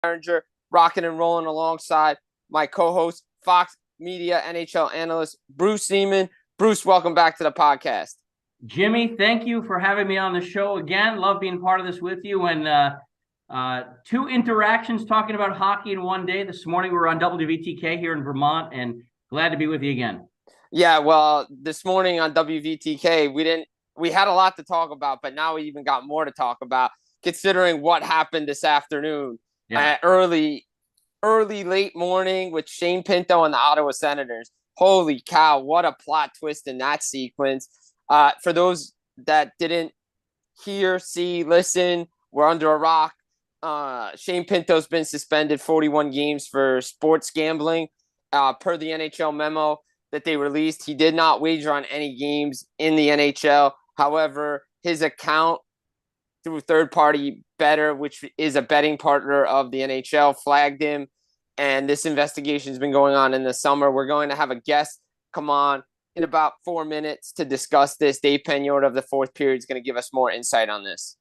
Behringer, rocking and rolling alongside my co-host, Fox Media NHL analyst, Bruce Seaman. Bruce, welcome back to the podcast. Jimmy, thank you for having me on the show again. Love being part of this with you. And two interactions talking about hockey in one day. This morning we were on WVTK here in Vermont, and glad to be with you again. Yeah, well, this morning on WVTK, we had a lot to talk about, but now we even got more to talk about, considering what happened this afternoon. Yeah. Early, late morning with Shane Pinto and the Ottawa Senators. Holy cow, what a plot twist in that sequence. For those that didn't hear, see, listen, we're under a rock. Shane Pinto's been suspended 41 games for sports gambling, per the NHL memo that they released. He did not wager on any games in the NHL. However, his account through third-party bettor, which is a betting partner of the NHL, flagged him. And this investigation has been going on in the summer. We're going to have a guest come on in about 4 minutes to discuss this. Dave Pagnotta of the Fourth Period is going to give us more insight on this.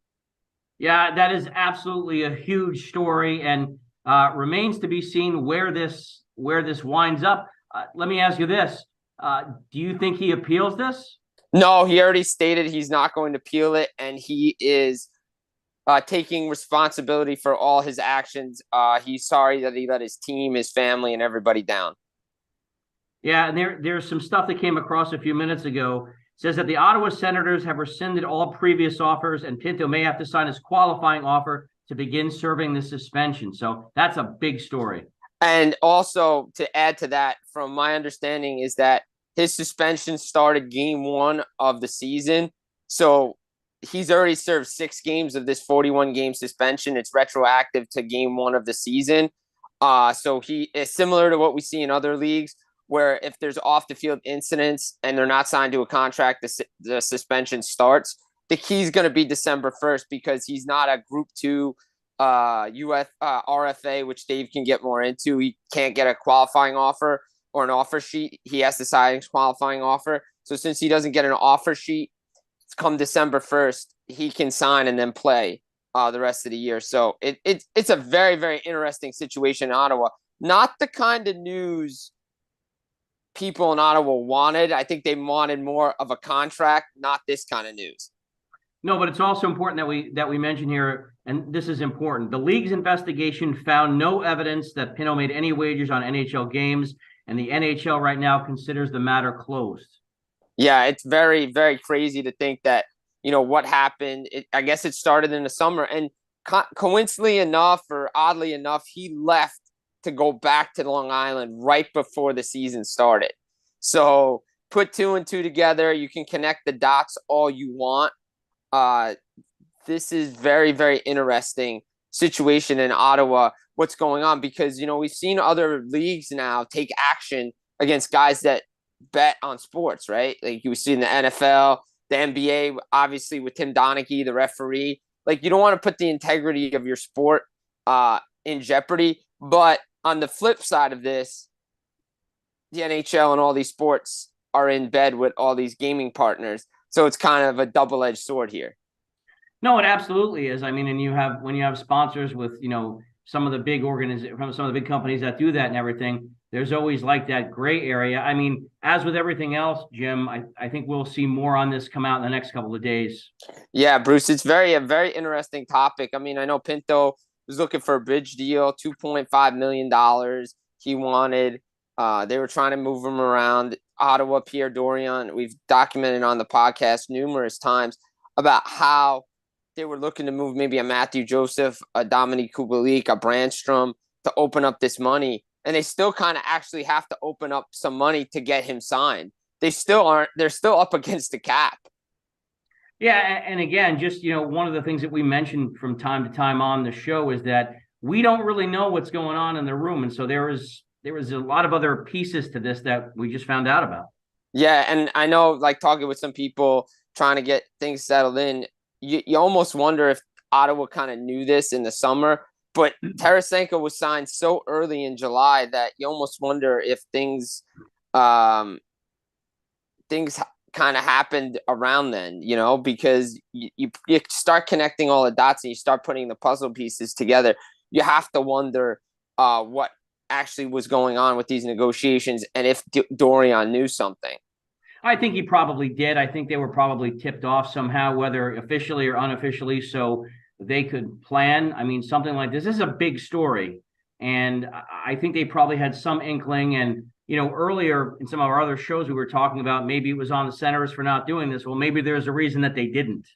Yeah, that is absolutely a huge story, and remains to be seen where this winds up. Let me ask you this. Do you think he appeals this? No, he already stated he's not going to appeal it, and he is taking responsibility for all his actions. He's sorry that he let his team, his family, and everybody down. Yeah, and there's some stuff that came across a few minutes ago. It says that the Ottawa Senators have rescinded all previous offers, and Pinto may have to sign his qualifying offer to begin serving the suspension. So that's a big story. And also, to add to that, from my understanding, is that his suspension started game 1 of the season. So he's already served 6 games of this 41-game suspension. It's retroactive to game 1 of the season. So he is similar to what we see in other leagues, where if there's off-the-field incidents and they're not signed to a contract, the suspension starts. The key is going to be December 1st because he's not a Group 2 RFA, which Dave can get more into. He can't get a qualifying offer or an offer sheet. He has to sign his qualifying offer. So since he doesn't get an offer sheet, come December 1st, he can sign and then play the rest of the year. So it's a very, very interesting situation in Ottawa. Not the kind of news people in Ottawa wanted. I think they wanted more of a contract, not this kind of news. No, but it's also important that we mention here, and this is important. The league's investigation found no evidence that Pinto made any wagers on NHL games, and the NHL right now considers the matter closed. Yeah, it's very, very crazy to think that, what happened. I guess it started in the summer, and coincidentally enough, or oddly enough, he left to go back to Long Island right before the season started. So put 2 and 2 together. You can connect the dots all you want. This is very, very interesting situation in Ottawa, what's going on, because, we've seen other leagues now take action against guys that bet on sports, right? Like you see in the NFL, the NBA, obviously with Tim Donaghy, the referee. Like you don't want to put the integrity of your sport in jeopardy. But on the flip side of this, the NHL and all these sports are in bed with all these gaming partners. So it's kind of a double-edged sword here. No, it absolutely is. I mean, and when you have sponsors with, some of the big from some of the big companies that do that and everything, there's always like that gray area. I mean, as with everything else, Jim, I think we'll see more on this come out in the next couple of days. Yeah, Bruce, it's a very interesting topic. I mean, I know Pinto was looking for a bridge deal, $2.5 million he wanted. They were trying to move him around. Ottawa, Pierre Dorion, we've documented on the podcast numerous times about how they were looking to move maybe a Matthew Joseph, a Dominic Kubalik, a Brandstrom to open up this money. And they still kind of actually have to open up some money to get him signed. They're still up against the cap. Yeah, and again, just, one of the things that we mentioned from time to time on the show is that we don't really know what's going on in the room. And so there was a lot of other pieces to this that we just found out about. Yeah, and I know, like, talking with some people trying to get things settled in, you almost wonder if Ottawa kind of knew this in the summer. But Tarasenko was signed so early in July that you almost wonder if things kind of happened around then, because you start connecting all the dots and you start putting the puzzle pieces together. you have to wonder what actually was going on with these negotiations and if Dorian knew something. I think he probably did. I think they were probably tipped off somehow, whether officially or unofficially, so they could plan. I mean, something like this is a big story. And I think they probably had some inkling. And, earlier in some of our other shows, we were talking about maybe it was on the Senators for not doing this. Well, maybe there's a reason that they didn't.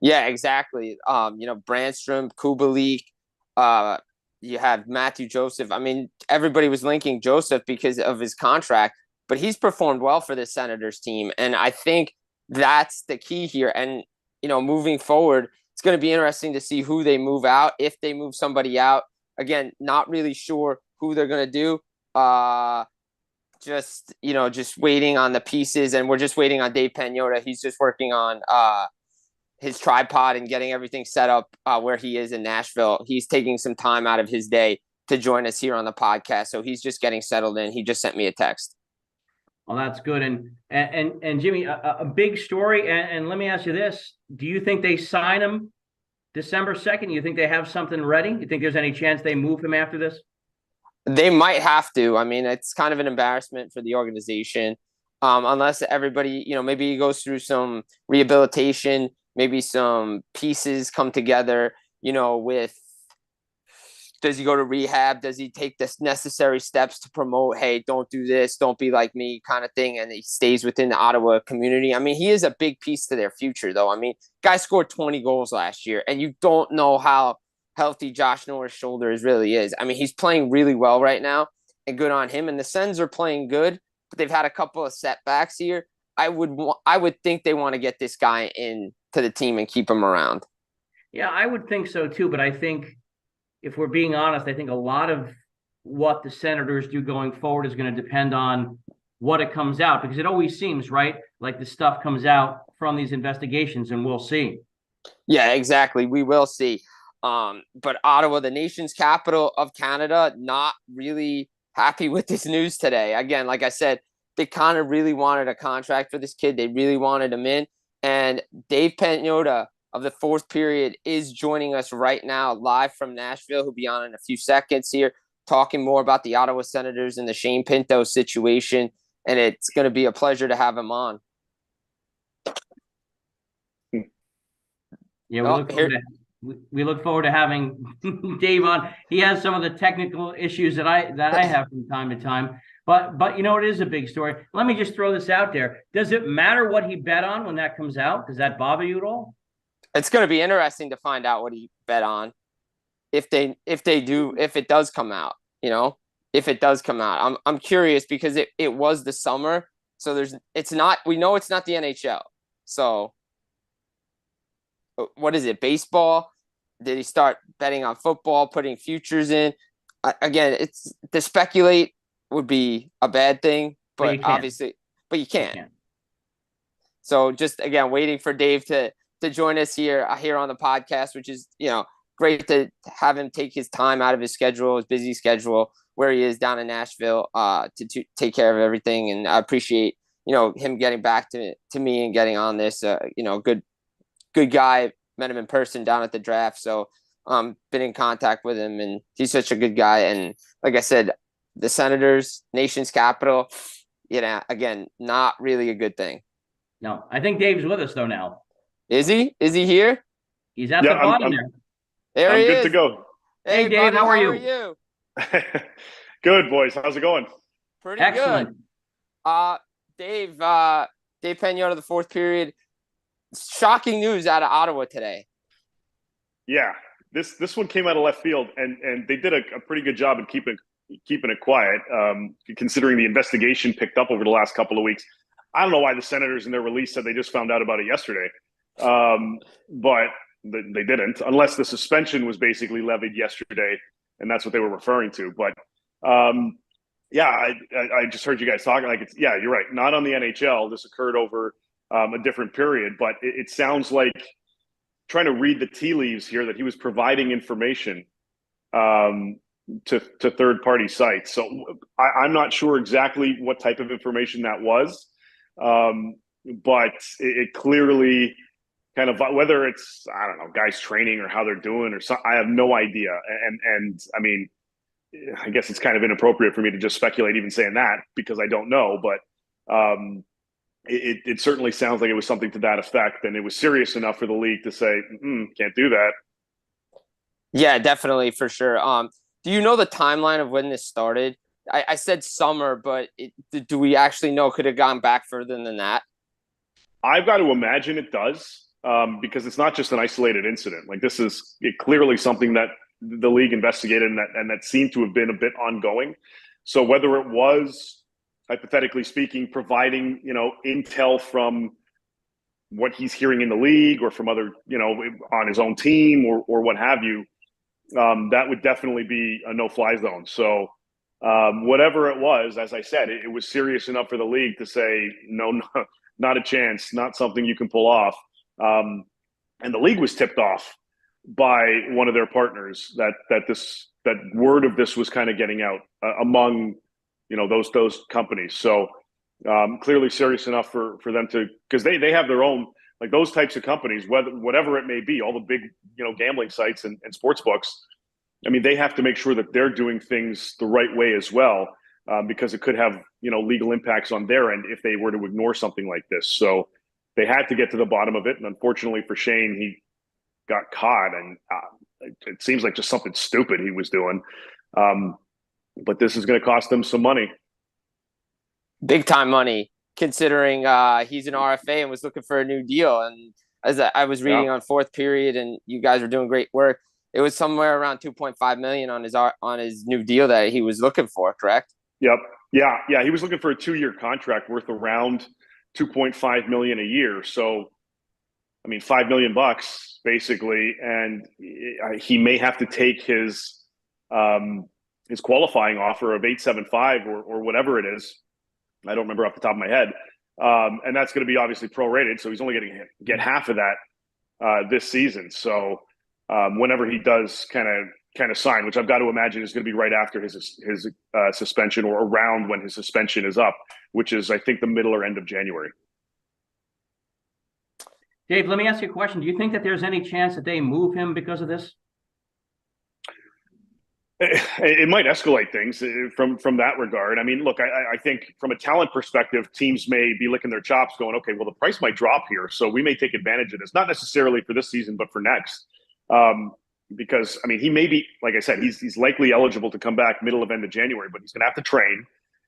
Yeah, exactly. Brandstrom, Kubalik, you have Matthew Joseph. I mean, everybody was linking Joseph because of his contract, but he's performed well for the Senators team. And I think that's the key here. And, moving forward, it's going to be interesting to see who they move out. If they move somebody out, again, not really sure who they're going to do. Just waiting on the pieces, and we're just waiting on Dave Pagnotta. He's just working on his tripod and getting everything set up where he is in Nashville. He's taking some time out of his day to join us here on the podcast. So he's just getting settled in. He just sent me a text. Well, that's good. And Jimmy, a big story. And let me ask you this. Do you think they sign him December 2nd? You think they have something ready? You think there's any chance they move him after this? They might have to. I mean, it's kind of an embarrassment for the organization. Unless everybody, maybe he goes through some rehabilitation, maybe some pieces come together, with does he go to rehab? Does he take the necessary steps to promote, hey, don't do this, don't be like me kind of thing, and he stays within the Ottawa community? I mean, he is a big piece to their future, though. I mean, guy scored 20 goals last year, and you don't know how healthy Josh Norris' shoulders really is. I mean, he's playing really well right now, and good on him. And the Sens are playing good, but they've had a couple of setbacks here. I would think they want to get this guy in to the team and keep him around. Yeah, I would think so too. But I think if we're being honest, I think a lot of what the Senators do going forward is going to depend on what it comes out, because it always seems, right, like the stuff comes out from these investigations, and we'll see. Yeah, exactly. We will see. But Ottawa, the nation's capital of Canada, not really happy with this news today. Again, like I said, they kind of really wanted a contract for this kid. They really wanted him in. And Dave Pagnotta of the fourth period is joining us right now live from Nashville. He'll be on in a few seconds here, talking more about the Ottawa Senators and the Shane Pinto situation. And it's going to be a pleasure to have him on. Yeah, we look forward to having Dave on. He has some of the technical issues that I have from time to time. But it is a big story. Let me just throw this out there. Does it matter what he bet on when that comes out? Does that bother you at all? It's going to be interesting to find out what he bet on if it does come out, if it does come out. I'm curious because it was the summer. So we know it's not the NHL. So what is it? Baseball? Did he start betting on football, putting futures in? Again, it's to speculate would be a bad thing, but obviously, you can't. So just again, waiting for Dave to join us here on the podcast, which is great to have him take his time out of his schedule, his busy schedule, where he is down in Nashville, to take care of everything. And I appreciate him getting back to me and getting on this. Good guy. Met him in person down at the draft, so been in contact with him, and he's such a good guy. And like I said, the Senators, nation's capital, again, not really a good thing. No, I think Dave's with us though now. Is he? Is he here? He's at the bottom there. There he is. I'm good to go. Hey Dave, buddy, how are you? Good, boys. How's it going? Pretty excellent. Good. Dave Pagnotta of the fourth period. Shocking news out of Ottawa today. Yeah, this one came out of left field, and they did a pretty good job in keeping it quiet, considering the investigation picked up over the last couple of weeks. I don't know why the Senators in their release said they just found out about it yesterday, but they didn't, unless the suspension was basically levied yesterday, and that's what they were referring to. But yeah, I just heard you guys talking like you're right. Not on the NHL. This occurred over a different period, but it sounds like, trying to read the tea leaves here, that he was providing information to third-party sites. So I'm not sure exactly what type of information that was, but it clearly kind of whether it's, I don't know, guys training or how they're doing or something. I have no idea. And I mean, I guess it's kind of inappropriate for me to just speculate even saying that because I don't know, but it certainly sounds like it was something to that effect, and it was serious enough for the league to say, can't do that. Yeah, definitely for sure. Do you know the timeline of when this started? I said summer, but do we actually know? Could have gone back further than that? I've got to imagine it does, because it's not just an isolated incident. Like this is clearly something that the league investigated and that seemed to have been a bit ongoing. So whether it was, hypothetically speaking, providing intel from what he's hearing in the league or from other on his own team or what have you, that would definitely be a no-fly zone. So whatever it was, as I said, it was serious enough for the league to say no, not a chance, not something you can pull off. And the league was tipped off by one of their partners that word of this was kind of getting out among those companies. So clearly serious enough for them to, because they have their own, like those types of companies, whatever it may be, all the big gambling sites and sports books. I mean, they have to make sure that they're doing things the right way as well, because it could have legal impacts on their end if they were to ignore something like this. So they had to get to the bottom of it, and unfortunately for Shane, he got caught, and it seems like just something stupid he was doing. But this is going to cost them some money. Big time money, considering he's an RFA and was looking for a new deal. And as I was reading on Fourth Period, and you guys were doing great work, it was somewhere around 2.5 million on his new deal that he was looking for, correct? Yep. Yeah. He was looking for a 2-year contract worth around 2.5 million a year. So, I mean, $5 million basically, and he may have to take his qualifying offer of 875 or whatever it is. I don't remember off the top of my head. And that's going to be obviously prorated, so he's only going to get half of that this season. So whenever he does kind of sign, which I've got to imagine is going to be right after his suspension or around when his suspension is up, which is I think the middle or end of January. Dave, let me ask you a question. Do you think that there's any chance that they move him because of this? It might escalate things from that regard. I mean, look, I think from a talent perspective, teams may be licking their chops going, okay, well, the price might drop here, so we may take advantage of this, not necessarily for this season, but for next. Because, I mean, he may be, like I said, he's likely eligible to come back middle of end of January, but he's going to have to train.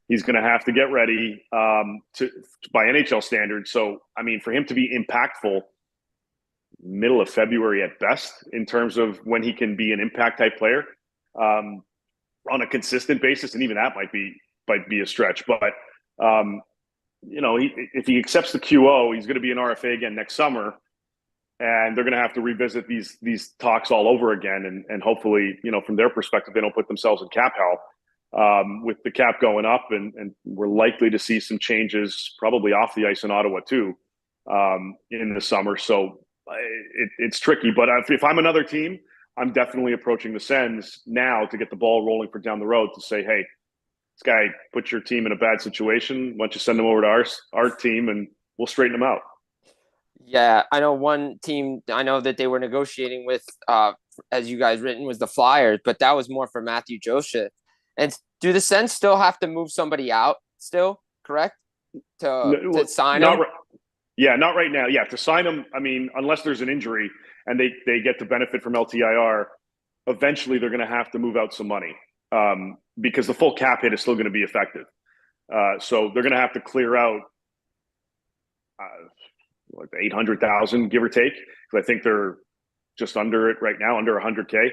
He's going to have to get ready by NHL standards. So, I mean, for him to be impactful middle of February at best in terms of when he can be an impact type player on a consistent basis, and even that might be a stretch. But if he accepts the QO, he's going to be an RFA again next summer, and they're going to have to revisit these talks all over again. And hopefully, from their perspective, they don't put themselves in cap hell with the cap going up, and we're likely to see some changes probably off the ice in Ottawa too in the summer. So it's tricky. But if I'm another team, I'm definitely approaching the Sens now to get the ball rolling for down the road to say, hey, this guy put your team in a bad situation. Why don't you send them over to our team and we'll straighten them out. Yeah, I know one team I know that they were negotiating with, as you guys written, was the Flyers, but that was more for Matthew Joseph. And do the Sens still have to move somebody out still, correct? To sign him? Yeah, not right now. Yeah, to sign him, I mean, unless there's an injury and they get to benefit from LTIR, eventually they're going to have to move out some money because the full cap hit is still going to be effective. So they're going to have to clear out like 800,000, give or take, because I think they're just under it right now, under 100K.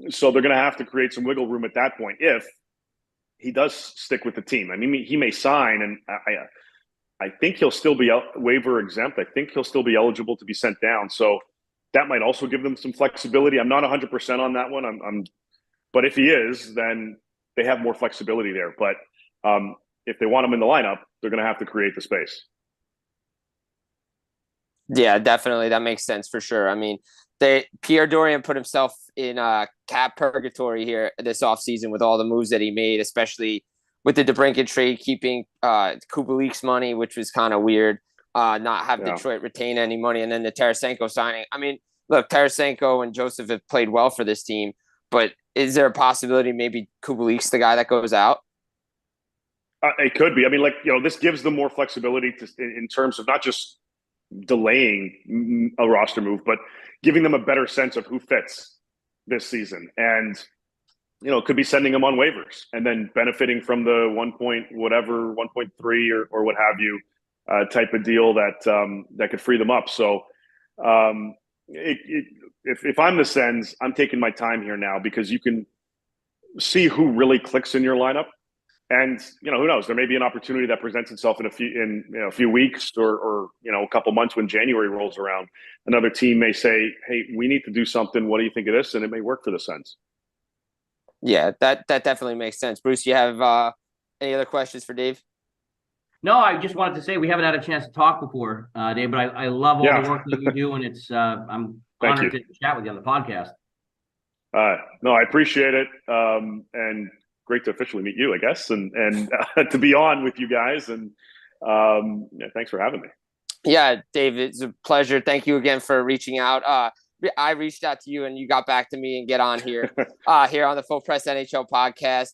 So they're going to have to create some wiggle room at that point if he does stick with the team. I mean, he may sign, and I think he'll still be waiver exempt. I think he'll still be eligible to be sent down. So that might also give them some flexibility. I'm not 100% on that one. But if he is, then they have more flexibility there. But if they want him in the lineup, they're going to have to create the space. Yeah, definitely. That makes sense for sure. I mean, Pierre Dorion put himself in cap purgatory here this offseason with all the moves that he made, especially with the DeBrincat trade, keeping Kubalik's money, which was kind of weird. not have Yeah. Detroit retain any money, and then the Tarasenko signing. I mean, look, Tarasenko and Joseph have played well for this team, but is there a possibility maybe Kubalik's the guy that goes out? It could be. I mean, this gives them more flexibility in terms of not just delaying a roster move, but giving them a better sense of who fits this season. And, it could be sending them on waivers and then benefiting from the 1.3 or what have you type of deal that could free them up. So if I'm the Sens, I'm taking my time here now because you can see who really clicks in your lineup. And who knows? There may be an opportunity that presents itself in a few weeks or a couple months when January rolls around. Another team may say, "Hey, we need to do something. What do you think of this?" And it may work for the Sens. Yeah, that definitely makes sense. Bruce, you have any other questions for Dave? No, I just wanted to say we haven't had a chance to talk before, Dave. But I love all the work that you do, and it's I'm honored to chat with you on the podcast. No, I appreciate it, and great to officially meet you, I guess, and to be on with you guys. And thanks for having me. Yeah, Dave, it's a pleasure. Thank you again for reaching out. I reached out to you and you got back to me and get on here, here on the Full Press NHL podcast.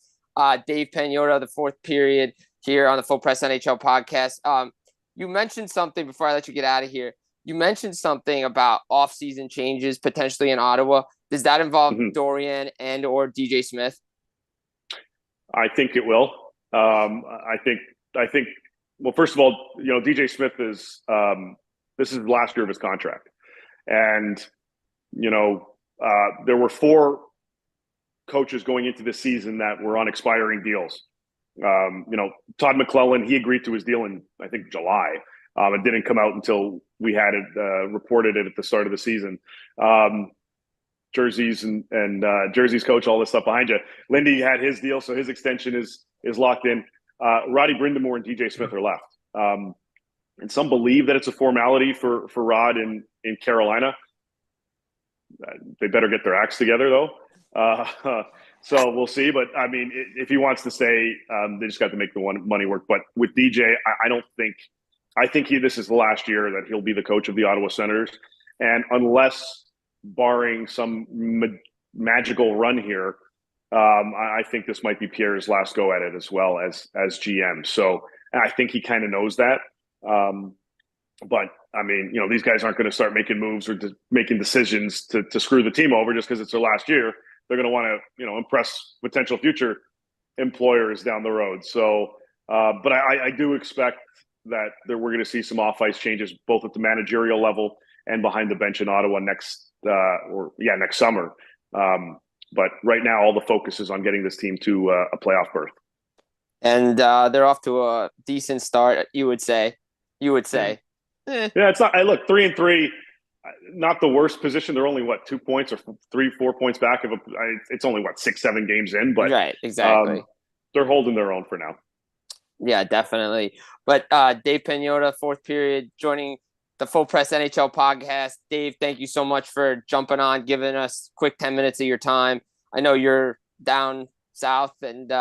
Dave Pagnotta, the fourth period here on the Full Press NHL podcast. You mentioned something before I let you get out of here. You mentioned something about off-season changes potentially in Ottawa. Does that involve Dorian and or DJ Smith? I think it will. I think. Well, first of all, DJ Smith is this is the last year of his contract, and there were 4 coaches going into this season that were on expiring deals. Todd McClellan, he agreed to his deal in I think July. It didn't come out until we had it reported it at the start of the season. Jerseys and Jersey's coach, all this stuff behind you. Lindy had his deal, so his extension is locked in. Roddy Brindamore and DJ Smith are left. And some believe that it's a formality for Rod in Carolina. They better get their acts together, though. So we'll see. But, I mean, if he wants to stay, they just got to make the money work. But with DJ, I think this is the last year that he'll be the coach of the Ottawa Senators. And unless barring some magical run here, I think this might be Pierre's last go at it as well as GM. So I think he kind of knows that. But I mean, these guys aren't going to start making moves or making decisions to screw the team over just because it's their last year. They're going to want to, impress potential future employers down the road. So, but I do expect that we're going to see some off-ice changes both at the managerial level and behind the bench in Ottawa next summer. But right now, all the focus is on getting this team to a playoff berth. And they're off to a decent start, you would say. Yeah, it's not. I look 3-3, not the worst position. They're only 2 points or 3-4 points back of it's only 6-7 games in, but right, exactly. They're holding their own for now. Yeah, definitely. But Dave Pagnotta, fourth period, joining the Full Press NHL podcast. Dave, thank you so much for jumping on, giving us quick 10 minutes of your time. I know you're down south and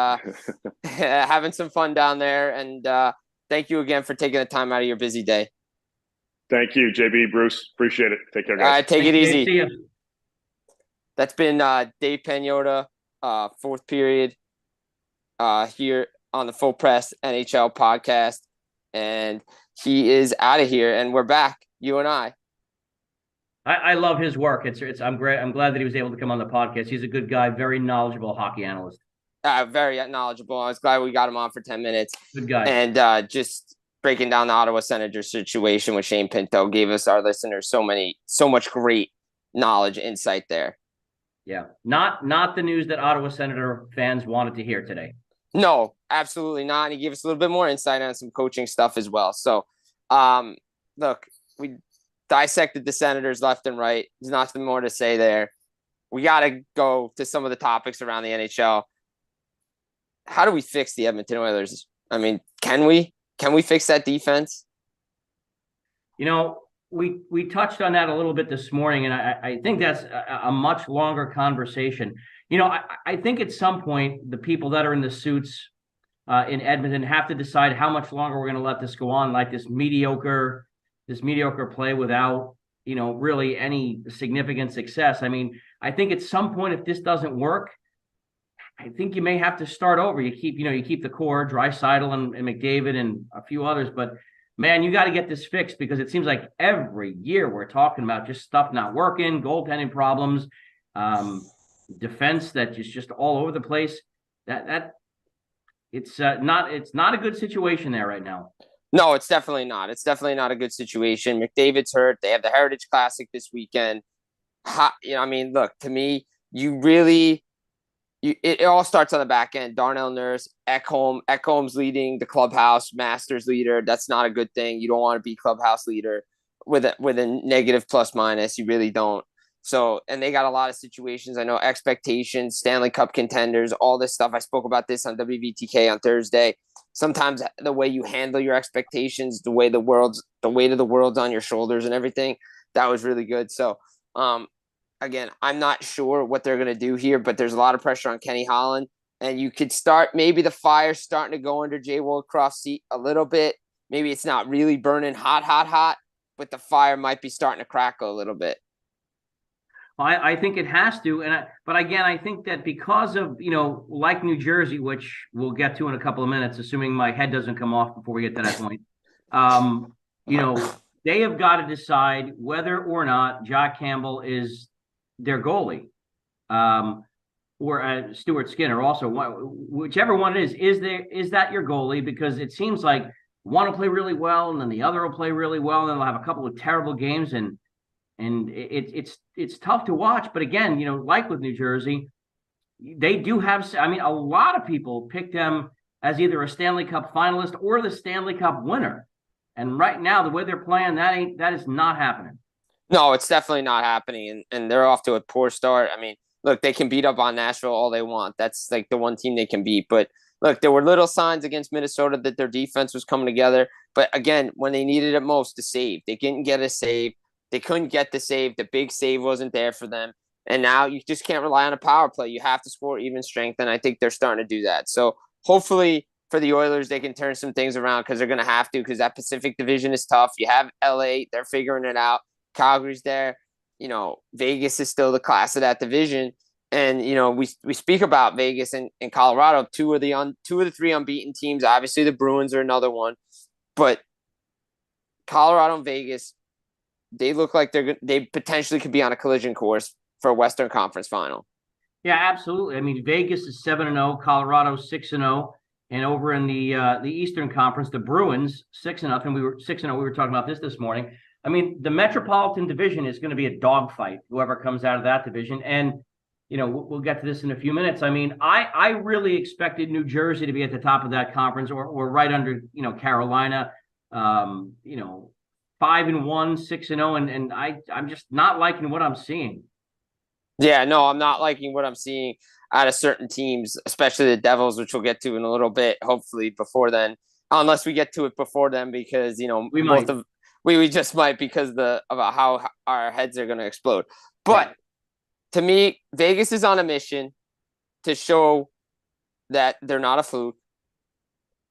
having some fun down there. And thank you again for taking the time out of your busy day. Thank you, JB, Bruce. Appreciate it. Take care, guys. All right, take it easy. See you. That's been Dave Pagnotta, fourth period here on the Full Press NHL podcast. And he is out of here, and we're back, you and I. I love his work. I'm great. I'm glad that he was able to come on the podcast. He's a good guy, very knowledgeable hockey analyst. Very knowledgeable. I was glad we got him on for 10 minutes. Good guy. And just breaking down the Ottawa Senators situation with Shane Pinto gave us, our listeners, so much great knowledge, insight there. Yeah. Not the news that Ottawa Senator fans wanted to hear today. No, absolutely not. And he gave us a little bit more insight on some coaching stuff as well. So, look, we dissected the Senators left and right. There's nothing more to say there. We got to go to some of the topics around the NHL. How do we fix the Edmonton Oilers? I mean, can we fix that defense? We touched on that a little bit this morning, and I think that's a much longer conversation. I think at some point, the people that are in the suits in Edmonton have to decide how much longer we're going to let this go on, like this mediocre this mediocre play without, really any significant success. I mean, I think at some point, if this doesn't work, I think you may have to start over. You keep the core, Draisaitl and McDavid and a few others, but man, you got to get this fixed, because it seems like every year we're talking about just stuff not working, goaltending problems, defense that is just all over the place. It's not a good situation there right now. No, it's definitely not. It's definitely not a good situation. McDavid's hurt. They have the Heritage Classic this weekend. I mean, look, to me, it all starts on the back end. Darnell Nurse, Ekholm's leading the clubhouse, Masters leader. That's not a good thing. You don't want to be clubhouse leader with a negative plus minus. You really don't. So, and they got a lot of situations. I know expectations, Stanley Cup contenders, all this stuff. I spoke about this on WVTK on Thursday. Sometimes the way you handle your expectations, the weight of the world's on your shoulders and everything, that was really good. So, again, I'm not sure what they're going to do here, but there's a lot of pressure on Kenny Holland. And you could start, maybe the fire's starting to go under Jay Woodcroft's seat a little bit. Maybe it's not really burning hot, but the fire might be starting to crackle a little bit. I think it has to. But again, I think that because of, like New Jersey, which we'll get to in a couple of minutes, assuming my head doesn't come off before we get to that point, they have got to decide whether or not Jack Campbell is their goalie, or Stuart Skinner also, whichever one it is that your goalie? Because it seems like one will play really well and then the other will play really well, and then they'll have a couple of terrible games, and it's tough to watch. But again, like with New Jersey, they do have, I mean, a lot of people pick them as either a Stanley Cup finalist or the Stanley Cup winner. And right now, the way they're playing, that is not happening. No, it's definitely not happening. And they're off to a poor start. I mean, look, they can beat up on Nashville all they want. That's like the one team they can beat. But look, there were little signs against Minnesota that their defense was coming together. But again, when they needed it most, to save, they didn't get a save. They couldn't get the save. The big save wasn't there for them. And now you just can't rely on a power play. You have to score even strength, and I think they're starting to do that. So hopefully for the Oilers, they can turn some things around, because they're going to have to, because that Pacific Division is tough. You have LA. They're figuring it out. Calgary's there. Vegas is still the class of that division. And, we speak about Vegas and Colorado, two of the three unbeaten teams. Obviously, the Bruins are another one. But Colorado and Vegas, they look like they potentially could be on a collision course for a Western Conference final. Yeah, absolutely. I mean, Vegas is 7-0, Colorado 6-0, and over in the Eastern Conference, the Bruins 6-0. We were 6-0. We were talking about this morning. I mean, the Metropolitan Division is going to be a dogfight, whoever comes out of that division. And we'll get to this in a few minutes. I mean, I really expected New Jersey to be at the top of that conference, or right under Carolina. 5-1, 6-0, and I'm just not liking what I'm seeing. Yeah, no, I'm not liking what I'm seeing out of certain teams, especially the Devils, which we'll get to in a little bit, hopefully before then. Unless we get to it before then, because we just might, because about how our heads are going to explode. But to me, Vegas is on a mission to show that they're not a fluke,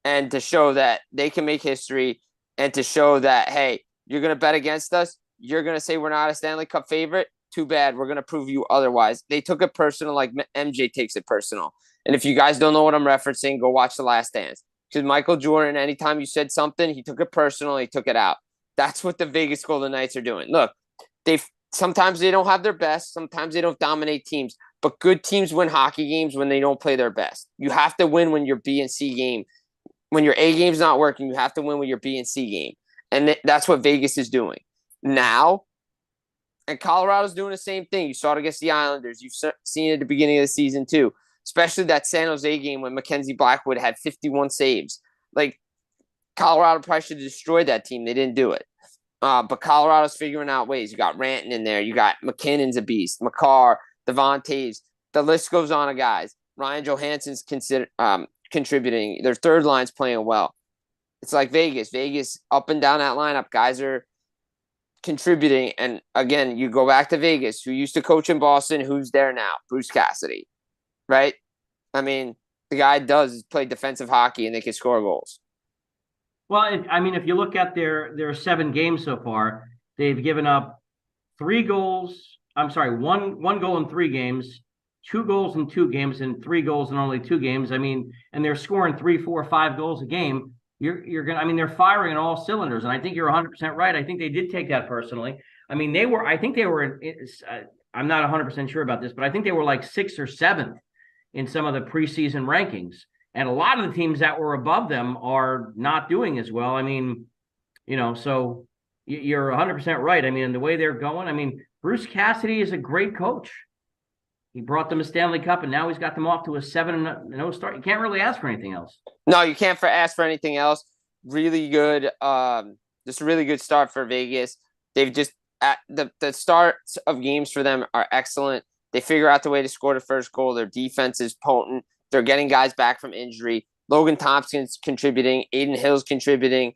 and to show that they can make history, and to show that, hey, you're going to bet against us. You're going to say we're not a Stanley Cup favorite. Too bad. We're going to prove you otherwise. They took it personal, like MJ takes it personal. And if you guys don't know what I'm referencing, go watch The Last Dance. Because Michael Jordan, anytime you said something, he took it personal. He took it out. That's what the Vegas Golden Knights are doing. Look, sometimes they don't have their best. Sometimes they don't dominate teams. But good teams win hockey games when they don't play their best. You have to win when your B and C game. When your A game's not working, you have to win with your B and C game. And that's what Vegas is doing now. And Colorado's doing the same thing. You saw it against the Islanders. You've seen it at the beginning of the season too, especially that San Jose game when Mackenzie Blackwood had 51 saves. Like, Colorado probably should have destroyed that team. They didn't do it. But Colorado's figuring out ways. You got Ranton in there. You got McKinnon's a beast. McCarr, Devon Taves. The list goes on of guys. Ryan Johansson's contributing. Their third line's playing well. It's like Vegas. Vegas, up and down that lineup, guys are contributing. And again, you go back to Vegas, who used to coach in Boston, who's there now? Bruce Cassidy, right? I mean, the guy does play defensive hockey, and they can score goals. Well, I mean, if you look at their 7 games so far, they've given up 3 goals. I'm sorry, one goal in 3 games, 2 goals in 2 games, and 3 goals in only 2 games. I mean, and they're scoring 3, 4, 5 goals a game. You're gonna. I mean, they're firing on all cylinders, and I think you're 100% right. I think they did take that personally. I mean, they were. I think they were. I'm not 100% sure about this, but I think they were like 6th or 7th in some of the preseason rankings. And a lot of the teams that were above them are not doing as well. I mean, so you're 100% right. I mean, the way they're going, I mean, Bruce Cassidy is a great coach. He brought them a Stanley Cup, and now he's got them off to a 7-0 start. You can't really ask for anything else. No, you can't ask for anything else. Really good, just a really good start for Vegas. They've just at the starts of games for them are excellent. They figure out the way to score the first goal. Their defense is potent. They're getting guys back from injury. Logan Thompson's contributing. Aiden Hill's contributing.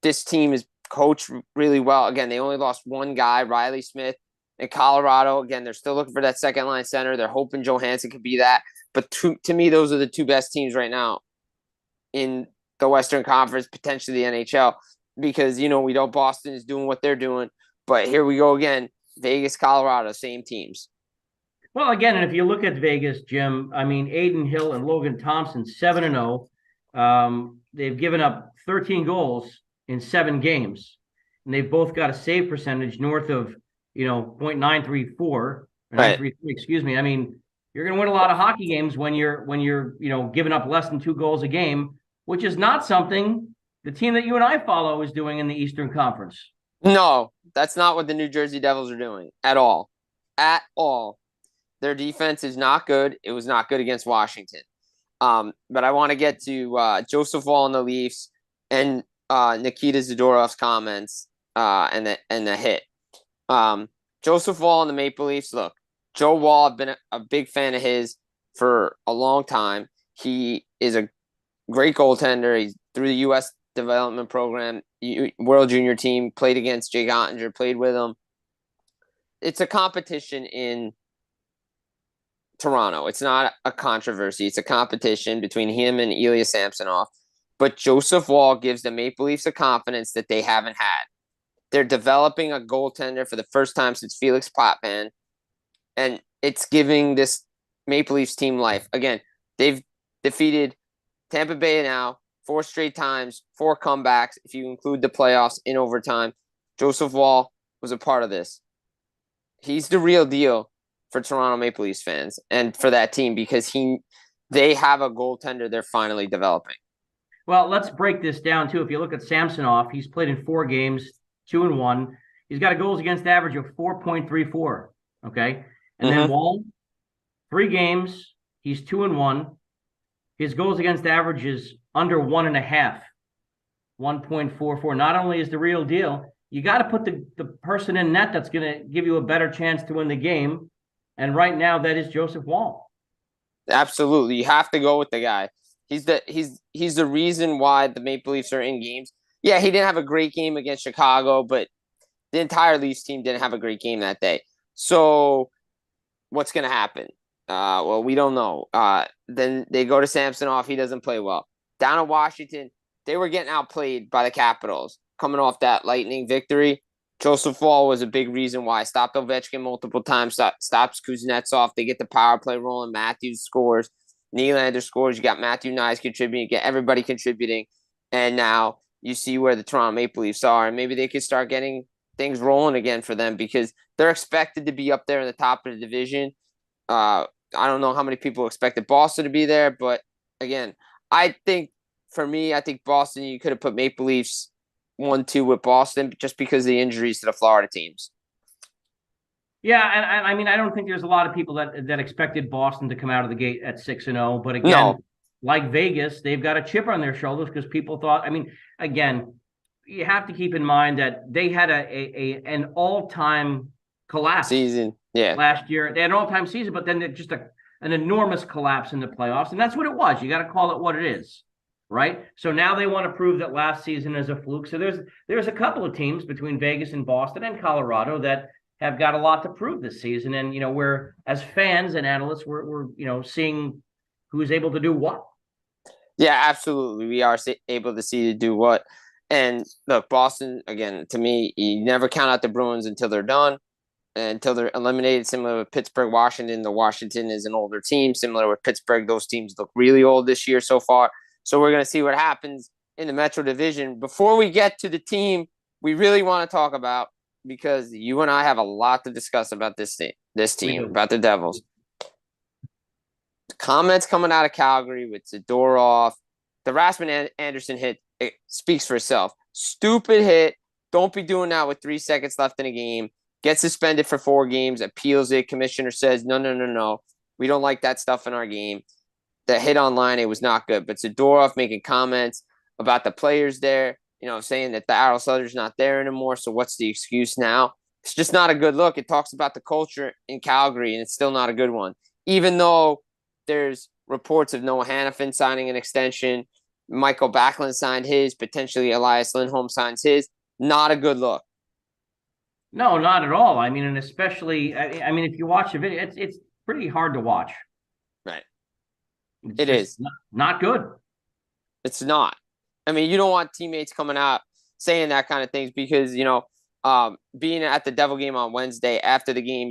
This team is coached really well. Again, they only lost one guy, Riley Smith, in Colorado. Again, they're still looking for that second-line center. They're hoping Johansson could be that. But to me, those are the 2 best teams right now in the Western Conference, potentially the NHL, because, we know Boston is doing what they're doing. But here we go again. Vegas, Colorado, same teams. Well, again, and if you look at Vegas, Jim, I mean, Aiden Hill and Logan Thompson, 7-0. They've given up 13 goals in 7 games, and they've both got a save percentage north of, .934 or 933, excuse me. I mean, you're going to win a lot of hockey games when you're giving up less than 2 goals a game, which is not something the team that you and I follow is doing in the Eastern Conference. No, that's not what the New Jersey Devils are doing at all. At all. Their defense is not good. It was not good against Washington. But I want to get to Joseph Wall and the Leafs and Nikita Zadorov's comments and the hit. Joseph Wall and the Maple Leafs. Look, Joe Wall, I've been a big fan of his for a long time. He is a great goaltender. He's through the U.S. development program, World Junior team, played against Jake Ottinger, played with him. It's a competition in Toronto. It's not a controversy. It's a competition between him and Ilya Samsonov. But Joseph Wall gives the Maple Leafs a confidence that they haven't had. They're developing a goaltender for the first time since Felix Potvin, and it's giving this Maple Leafs team life. Again, they've defeated Tampa Bay now 4 straight times, 4 comebacks, if you include the playoffs in overtime. Joseph Wall was a part of this. He's the real deal for Toronto Maple Leafs fans and for that team because they have a goaltender they're finally developing. Well, let's break this down, too. If you look at Samsonov, he's played in 4 games, 2-1. He's got a goals against average of 4.34, okay? And then Wall, 3 games, he's 2-1. His goals against average is under 1.5, 1.44. Not only is the real deal, you got to put the person in net that's going to give you a better chance to win the game. And right now, that is Joseph Wall. Absolutely. You have to go with the guy. He's the reason why the Maple Leafs are in games. Yeah, he didn't have a great game against Chicago, but the entire Leafs team didn't have a great game that day. So what's going to happen? Well, we don't know. Then they go to Samsonov. He doesn't play well. Down in Washington, they were getting outplayed by the Capitals. Coming off that Lightning victory, Joseph Wall was a big reason why. Stopped Ovechkin multiple times, stops Kuznetsov. They get the power play rolling. Matthews scores. Nylander scores. You got Matthew Nyes contributing. You get everybody contributing. And now you see where the Toronto Maple Leafs are. And maybe they could start getting things rolling again for them because they're expected to be up there in the top of the division. I don't know how many people expected Boston to be there. But, again, I think Boston, you could have put Maple Leafs 1-2 with Boston just because of the injuries to the Florida teams. Yeah, and I mean, I don't think there's a lot of people that expected Boston to come out of the gate at 6-0. But again, like Vegas, they've got a chip on their shoulders because people thought. I mean, again, you have to keep in mind that they had an all-time collapse season. Yeah, last year they had an all-time season, but then just an enormous collapse in the playoffs, and that's what it was. You got to call it what it is. Right. So now they want to prove that last season is a fluke. So there's a couple of teams between Vegas and Boston and Colorado that have got a lot to prove this season. And, we're as fans and analysts, we're seeing who's able to do what. Yeah, absolutely. We are able to see to do what. And look, Boston, again, to me, you never count out the Bruins until they're done, and until they're eliminated. Similar with Pittsburgh, Washington. The Washington is an older team. Similar with Pittsburgh, those teams look really old this year so far. So we're going to see what happens in the Metro Division. Before we get to the team we really want to talk about, because you and I have a lot to discuss about this team, about the Devils. Comments coming out of Calgary with Zadorov, the Rasmus Anderson hit, it speaks for itself. Stupid hit. Don't be doing that with 3 seconds left in a game. Get suspended for 4 games. Appeals it. Commissioner says, no. We don't like that stuff in our game. The hit online, it was not good. But Zadorov making comments about the players there, saying that the Daryl Sutter's not there anymore. So what's the excuse now? It's just not a good look. It talks about the culture in Calgary, and it's still not a good one. Even though there's reports of Noah Hannafin signing an extension, Michael Backlund signed his, potentially Elias Lindholm signs his. Not a good look. No, not at all. I mean, and especially, if you watch the video, it's pretty hard to watch. Right. It is not good. It's not. I mean, you don't want teammates coming out saying that kind of things because, being at the Devil game on Wednesday after the game,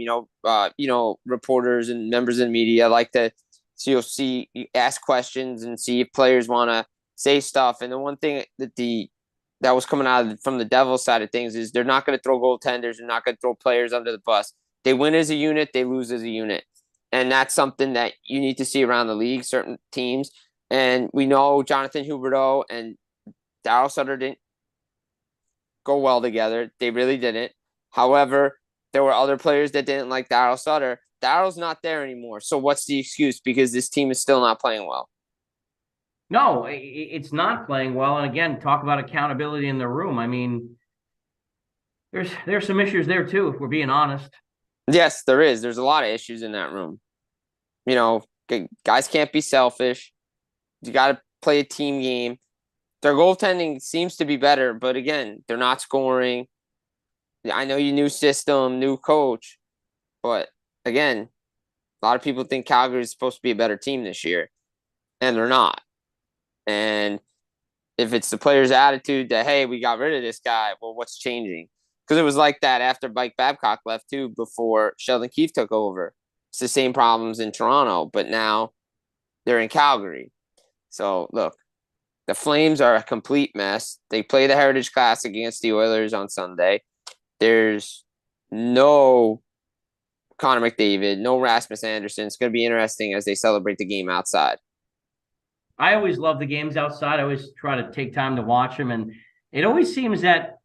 reporters and members of the media like to, so you'll see, ask questions and see if players want to say stuff. And the one thing that was coming out from the Devil side of things is they're not going to throw goaltenders. They're not going to throw players under the bus. They win as a unit. They lose as a unit. And that's something that you need to see around the league, certain teams. And we know Jonathan Huberdeau and Daryl Sutter didn't go well together. They really didn't. However, there were other players that didn't like Daryl Sutter. Daryl's not there anymore. So what's the excuse? Because this team is still not playing well. No, it's not playing well. And again, talk about accountability in the room. I mean, there's some issues there too, if we're being honest. Yes, there is. There's a lot of issues in that room. Guys can't be selfish. You got to play a team game. Their goaltending seems to be better, but again, they're not scoring. I know you new system, new coach, but again, a lot of people think Calgary is supposed to be a better team this year, and they're not. And if it's the players' attitude that, hey, we got rid of this guy, well, what's changing? Because it was like that after Mike Babcock left too, before Sheldon Keefe took over. It's the same problems in Toronto, but now they're in Calgary. So look, the Flames are a complete mess. They play the Heritage Classic against the Oilers on Sunday. There's no Connor McDavid, no Rasmus Anderson. It's going to be interesting as they celebrate the game outside. I always love the games outside. I always try to take time to watch them. And it always seems that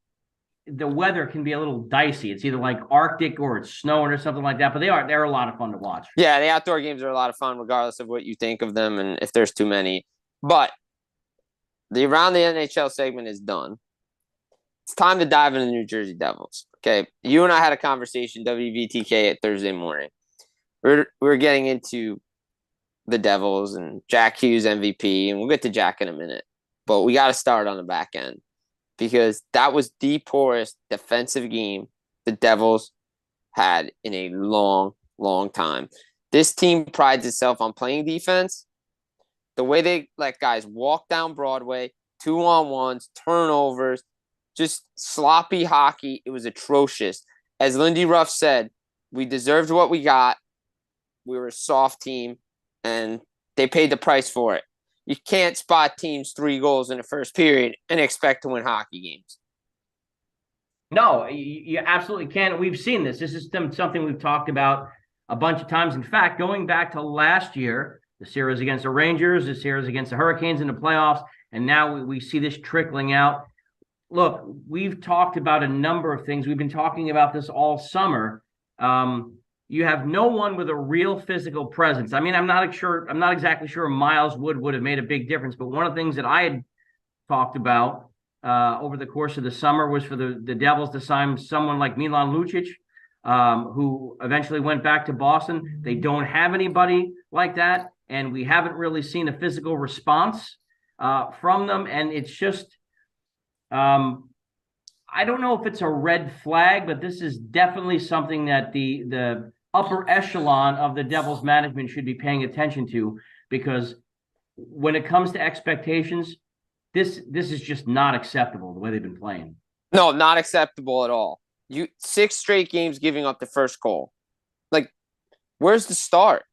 the weather can be a little dicey. It's either like Arctic or it's snowing or something like that. But they're a lot of fun to watch. Yeah, the outdoor games are a lot of fun, regardless of what you think of them and if there's too many. But the Around the NHL segment is done. It's time to dive into the New Jersey Devils. Okay, you and I had a conversation, WVTK, at Thursday morning. We're getting into the Devils and Jack Hughes MVP, and we'll get to Jack in a minute. But we got to start on the back end because that was the poorest defensive game the Devils had in a long, long time. This team prides itself on playing defense. The way they let guys walk down Broadway, 2-on-1s, turnovers, just sloppy hockey. It was atrocious. As Lindy Ruff said, we deserved what we got. We were a soft team, and they paid the price for it. You can't spot teams 3 goals in the first period and expect to win hockey games. No, you absolutely can't. We've seen this. This is something we've talked about a bunch of times. In fact, going back to last year, the series against the Rangers, the series against the Hurricanes in the playoffs, and now we see this trickling out. Look, we've talked about a number of things. We've been talking about this all summer. You have no one with a real physical presence. I mean, I'm not exactly sure Miles would have made a big difference, but one of the things that I had talked about over the course of the summer was for the Devils to sign someone like Milan Lucic, who eventually went back to Boston. They don't have anybody like that, and we haven't really seen a physical response from them, and it's just I don't know if it's a red flag, but this is definitely something that the upper echelon of the Devils management should be paying attention to, because when it comes to expectations, this is just not acceptable the way they've been playing. No, not acceptable at all. You 6 straight games giving up the first goal. Like, where's the start?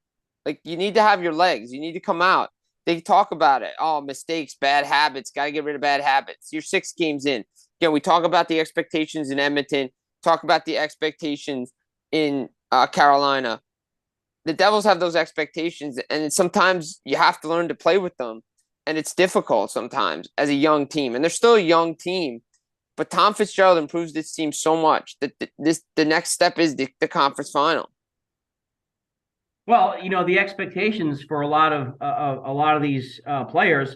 Like, you need to have your legs. You need to come out. They talk about it. Oh, mistakes, bad habits. Got to get rid of bad habits. You're 6 games in. Again, we talk about the expectations in Edmonton. Talk about the expectations in Carolina. The Devils have those expectations, and sometimes you have to learn to play with them. And it's difficult sometimes as a young team. And they're still a young team. But Tom Fitzgerald improves this team so much that the next step is the conference final. Well, the expectations for a lot of these players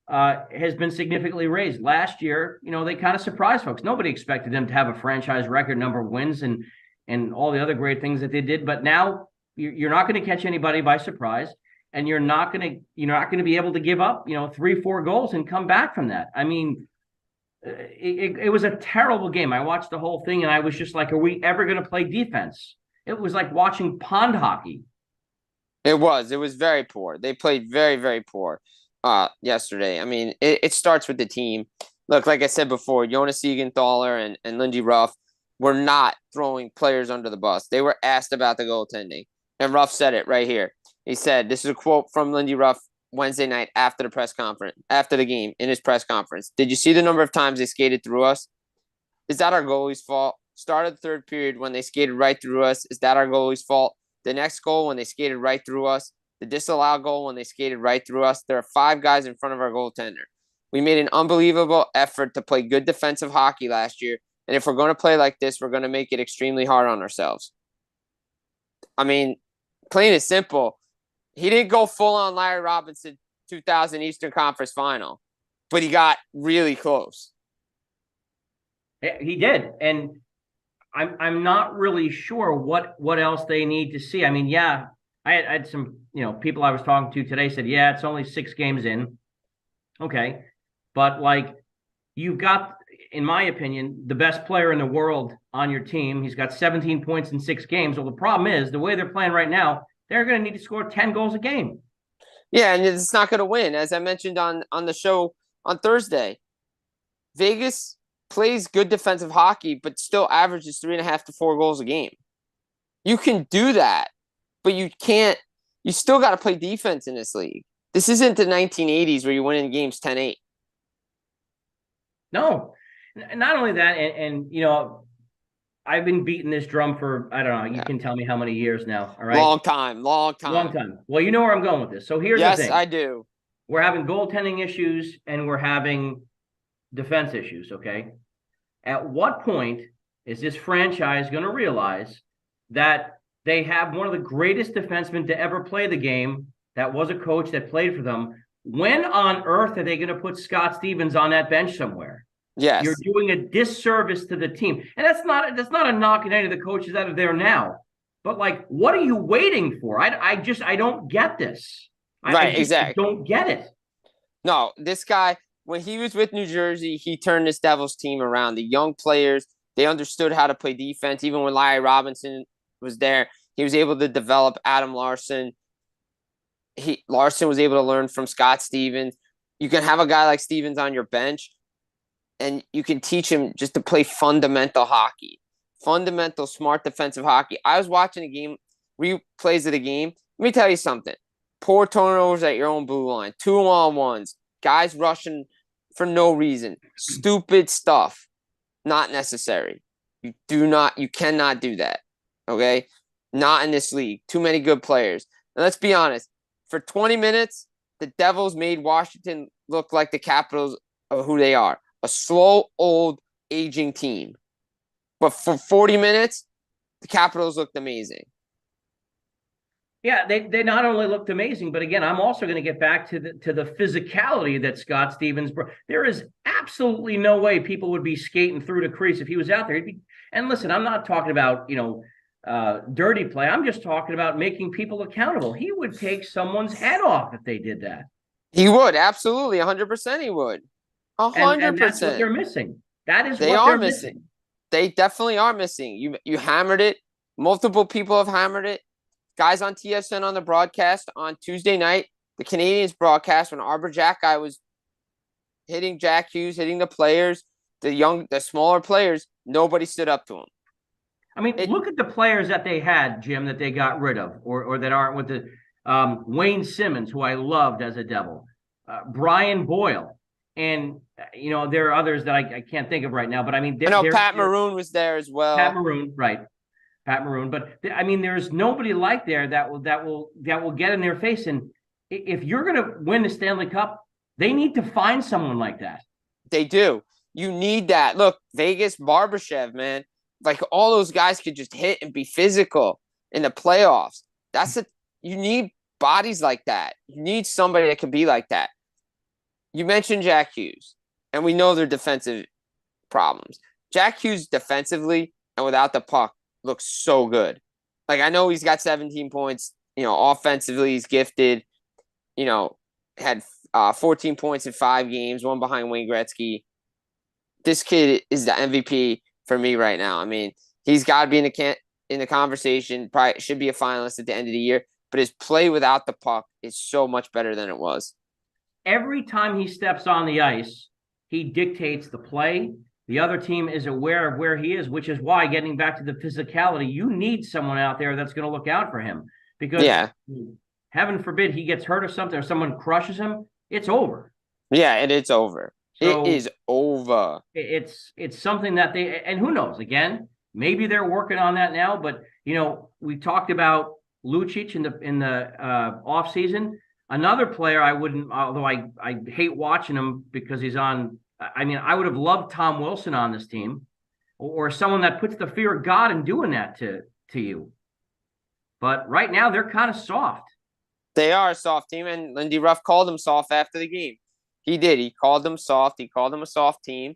has been significantly raised. Last year, they kind of surprised folks. Nobody expected them to have a franchise record number of wins and all the other great things that they did. But now you're not going to catch anybody by surprise, and you're not going to be able to give up 3-4 goals and come back from that. I mean, it was a terrible game. I watched the whole thing, and I was just like, are we ever going to play defense? It was like watching pond hockey. It was very poor. They played very, very poor yesterday. I mean, it starts with the team. Look, like I said before, Jonas Siegenthaler and Lindy Ruff were not throwing players under the bus. They were asked about the goaltending. And Ruff said it right here. He said, this is a quote from Lindy Ruff Wednesday night after the game in his press conference. Did you see the number of times they skated through us? Is that our goalie's fault? Started the third period when they skated right through us. Is that our goalie's fault? The next goal when they skated right through us. The disallowed goal when they skated right through us. There are 5 guys in front of our goaltender. We made an unbelievable effort to play good defensive hockey last year. And if we're going to play like this, we're going to make it extremely hard on ourselves. I mean, plain and simple, he didn't go full-on Larry Robinson 2000 Eastern Conference Final, but he got really close. He did, and I'm not really sure what else they need to see. I mean, yeah, I had some people I was talking to today said, yeah, it's only 6 games in, okay, but like you've got, in my opinion, the best player in the world on your team. He's got 17 points in 6 games. Well, the problem is the way they're playing right now, they're going to need to score 10 goals a game. Yeah, and it's not going to win. As I mentioned on the show on Thursday, Vegas plays good defensive hockey, but still averages 3.5 to 4 goals a game. You can do that, but you can't. You still got to play defense in this league. This isn't the 1980s where you win in games 10-8. No, not only that, and I've been beating this drum for, I don't know, you can tell me how many years now, all right? Long time. Long time. Well, you know where I'm going with this. So here's the thing. Yes, I do. We're having goaltending issues and we're having defense issues, okay? At what point is this franchise going to realize that they have one of the greatest defensemen to ever play the game that was a coach that played for them? When on earth are they going to put Scott Stevens on that bench somewhere? Yes. You're doing a disservice to the team. And that's not a knock at any of the coaches that are there now. But like, what are you waiting for? I don't get this. Right, exactly. I don't get it. No, this guy, when he was with New Jersey, he turned this Devils team around. The young players, they understood how to play defense. Even when Larry Robinson was there, he was able to develop Adam Larson. Larson was able to learn from Scott Stevens. You can have a guy like Stevens on your bench, and you can teach him just to play fundamental hockey, fundamental, smart defensive hockey. I was watching a game, replays of the game. Let me tell you something. Poor turnovers at your own blue line, 2-on-1s, guys rushing for no reason, stupid stuff, not necessary. You cannot do that, okay? Not in this league. Too many good players. And let's be honest, for 20 minutes, the Devils made Washington look like the Capitals of who they are. A slow, old, aging team. But for 40 minutes, the Capitals looked amazing. Yeah, they not only looked amazing, but again, I'm also going to get back to the physicality that Scott Stevens brought. There is absolutely no way people would be skating through the crease if he was out there. And listen, I'm not talking about, dirty play. I'm just talking about making people accountable. He would take someone's head off if they did that. He would, absolutely, 100% he would. 100%. And that's what they're missing. That is they what are they're missing. They definitely are missing. You hammered it. Multiple people have hammered it. Guys on TSN on the broadcast on Tuesday night, the Canadians broadcast when Arbor Jack guy was hitting Jack Hughes, hitting the players, the smaller players. Nobody stood up to him. I mean, look at the players that they had, Jim, that they got rid of, or that aren't with the Wayne Simmons, who I loved as a Devil, Brian Boyle, and there are others that I can't think of right now. But I mean, I know Pat Maroon was there as well. Pat Maroon, right? Pat Maroon. But I mean, there's nobody like there that will get in their face. And if you're going to win the Stanley Cup, they need to find someone like that. They do. You need that. Look, Vegas, Barbashev, man. Like all those guys could just hit and be physical in the playoffs. You need bodies like that. You need somebody that can be like that. You mentioned Jack Hughes, and we know their defensive problems. Jack Hughes defensively and without the puck looks so good. Like I know he's got 17 points. Offensively he's gifted. Had 14 points in 5 games, one behind Wayne Gretzky. This kid is the MVP for me right now. I mean, he's got to be in the conversation. Probably should be a finalist at the end of the year. But his play without the puck is so much better than it was. Every time he steps on the ice, he dictates the play. The other team is aware of where he is, which is why, getting back to the physicality, you need someone out there that's going to look out for him. Because heaven forbid he gets hurt or something, or someone crushes him, it's over. Yeah, it's over. So it is over. It's something that and who knows, again, maybe they're working on that now, but we talked about Lucic in the off season. Another player I wouldn't, although I hate watching him because he's on. I mean, I would have loved Tom Wilson on this team, or someone that puts the fear of God in doing that to you. But right now they're kind of soft. They are a soft team, and Lindy Ruff called them soft after the game. He did. He called them soft. He called them a soft team.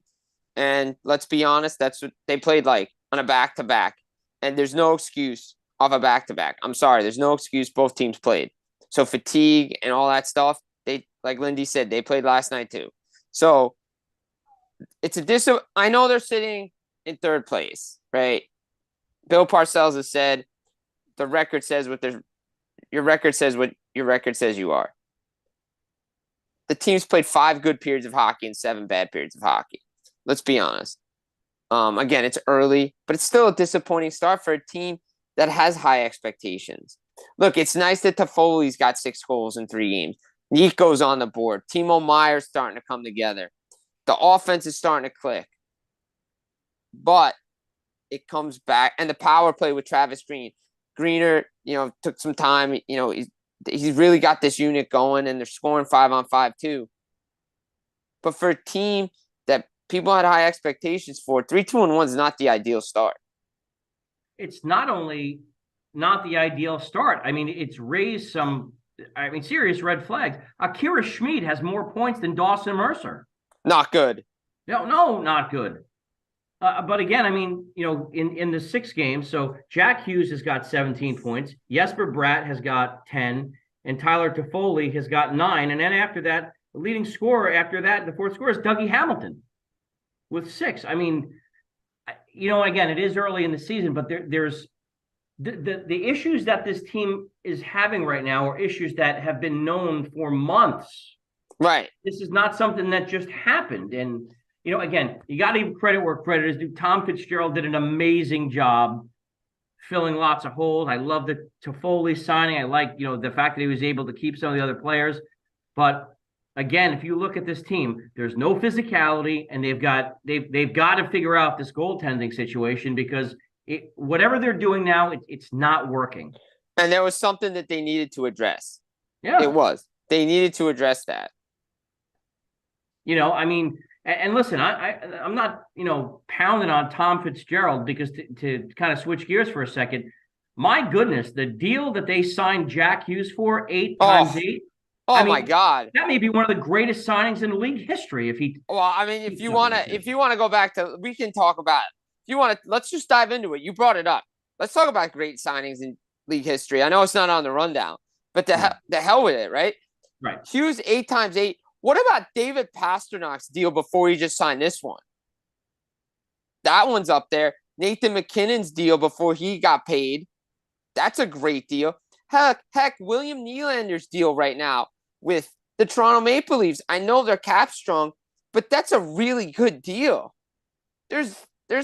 And let's be honest, that's what they played like on a back-to-back. And there's no excuse of a back-to-back. I'm sorry. There's no excuse. Both teams played. So fatigue and all that stuff, like Lindy said, they played last night too. So it's I know they're sitting in third place, right? Bill Parcells has said the record says your record says what your record says you are. The team's played 5 good periods of hockey and 7 bad periods of hockey. Let's be honest. Again, it's early, but it's still a disappointing start for a team that has high expectations. Look, it's nice that Toffoli's got 6 goals in 3 games. Nico's on the board. Timo Meyer's starting to come together. The offense is starting to click. But it comes back. And the power play with Travis Green. Greener, took some time. He's really got this unit going, and they're scoring 5-on-5 too. But for a team that people had high expectations for, 3-2-1 is not the ideal start. It's not only not the ideal start. I mean, it's raised some, serious red flags. Akira Schmid has more points than Dawson Mercer. Not good. No, not good. But again, in the 6 games, so Jack Hughes has got 17 points, Jesper Bratt has got 10, and Tyler Toffoli has got 9. And then after that, the leading scorer after that, the fourth scorer is Dougie Hamilton with 6. I mean, again, it is early in the season, but there's the issues that this team is having right now are issues that have been known for months. Right. This is not something that just happened. And again, you got to give credit where credit is due. Tom Fitzgerald did an amazing job filling lots of holes. I love the Toffoli signing. I like, the fact that he was able to keep some of the other players. But again, if you look at this team, there's no physicality, and they've got to figure out this goaltending situation, because whatever they're doing now, it's not working. And there was something that they needed to address. Yeah, it was. They needed to address that. And listen, I'm not, pounding on Tom Fitzgerald, because to kind of switch gears for a second, my goodness, the deal that they signed Jack Hughes for, 8 times 8. My God, that may be one of the greatest signings in league history. If you want to go back to, we can talk about it. If you want to, let's just dive into it. You brought it up. Let's talk about great signings in league history. I know it's not on the rundown, but the hell with it, right? Right. Hughes 8 times 8. What about David Pasternak's deal before he just signed this one? That one's up there. Nathan McKinnon's deal before he got paid. That's a great deal. Heck, William Nylander's deal right now with the Toronto Maple Leafs. I know they're cap strong, but that's a really good deal. There's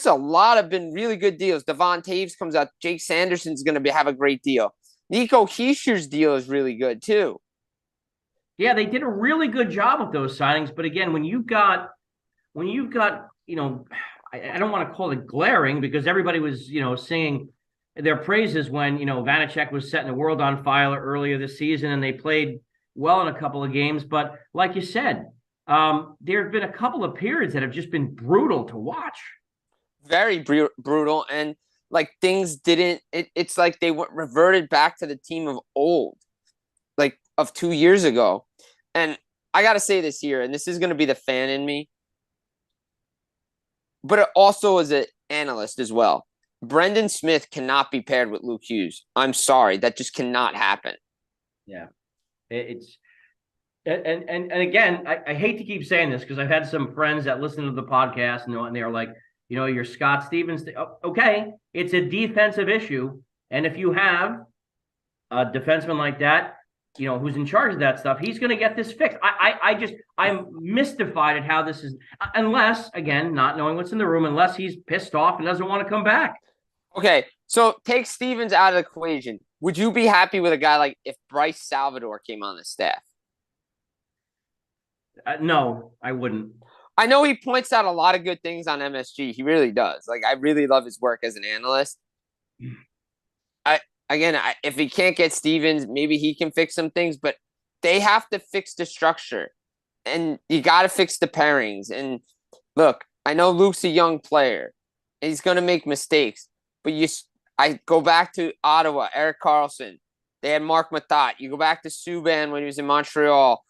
a lot of been really good deals. Devon Taves comes out. Jake Sanderson's going to have a great deal. Nico Heischer's deal is really good too. Yeah, they did a really good job with those signings. But again, when you've got, you know, I don't want to call it glaring because everybody was, you know, singing their praises when, you know, Vanacek was setting the world on fire earlier this season and they played well in a couple of games. But like you said, there have been a couple of periods that have just been brutal to watch. Very brutal. And like things didn't, it's like they reverted back to the team of old, like of 2 years ago. And I got to say this here, and this is going to be the fan in me, but it also is an analyst as well. Brendan Smith cannot be paired with Luke Hughes. I'm sorry. That just cannot happen. Yeah. It's, and again, I hate to keep saying this because I've had some friends that listen to the podcast and they're like, you know, you're Scott Stevens. Okay, it's a defensive issue. And if you have a defenseman like that, you know, who's in charge of that stuff, he's going to get this fixed. I'm mystified at how this is, unless, again, not knowing what's in the room, unless he's pissed off and doesn't want to come back. Okay, so take Stevens out of the equation. Would you be happy with a guy like if Bryce Salvador came on the staff? No, I wouldn't. I know he points out a lot of good things on MSG. He really does. Like, I really love his work as an analyst. If he can't get Stevens, maybe he can fix some things, but they have to fix the structure. And you got to fix the pairings. And look, I know Luke's a young player. And he's going to make mistakes. But I go back to Ottawa, Erik Karlsson. They had Mark Mathot. You go back to Subban when he was in Montreal.